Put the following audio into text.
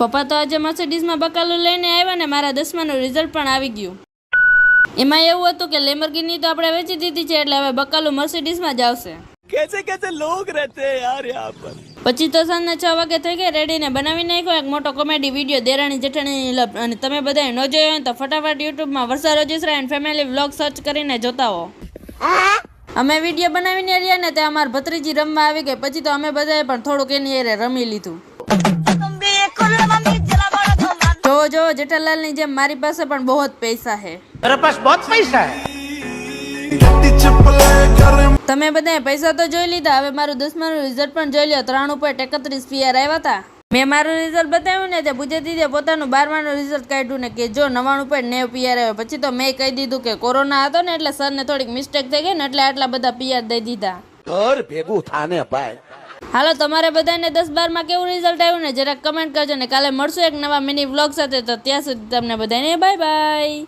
પપ્પા તો આજે મર્સિડીઝમાં બકાલું લઈને આવ્યા ને મારા 10માનું રિઝલ્ટ પણ આવી ગયું. એમાં એવું હતું કે લેમ્બોર્ગિની તો આપણે વેચી દીધી છે એટલે હવે બકાલું મર્સિડીઝમાં જ આવશે. कैसे कैसे लोग रहते हैं यार यहाँ पर. પછી તો સાંજના 6 વાગે થઈ ગઈ રેડીને બનાવી નાખ્યો એક મોટો કોમેડી વિડીયો દેરાણી જેઠાણી લવ. અને તમે બધાએ ન જોયો હોય તો ફટાફટ યુટ્યુબમાં વર્ષા રજીસ્ટ્રા એન્ડ ફેમિલી વ્લોગ સર્ચ કરીને જોતા હો. અમે વિડીયો બનાવીને રહ્યા ને ત્યાં અમાર ભત્રીજી રમવા આવી ગઈ. પછી તો અમે બધાએ પણ થોડુંક એની હારે રમી લીધું. જો જેઠાલાલની જેમ મારી પાસે પણ બહુ જ પૈસા છે. मेरे पास बहुत पैसा है. તમે બધાએ પૈસા તો જોઈ લીધા, હવે મારું 10માનું રિઝલ્ટ પણ જોઈ લ્યો. 3.31 PR આવ્યા હતા. મેં મારું રિઝલ્ટ બતાવ્યું ને તે પૂજે દીદે પોતાનું 12માનું રિઝલ્ટ કાઢ્યું ને કે જો 99.90 PR આવ્યો. પછી તો મેં કહી દીધું કે કોરોના હતો ને એટલે સરને થોડીક મિસ્ટેક થઈ ગઈ ને એટલે આટલા બધા PR દઈ દીધા. ઘર ભેગું થાને ભાઈ. હાલો તમારે બધાને 10-12માં કેવું રિઝલ્ટ આવ્યું ને જરાક કમેન્ટ કરજો ને કાલે મળશું એક નવા મિની વ્લોગ સાથે. તો ત્યાં સુધી તમને બધાને બાય બાય.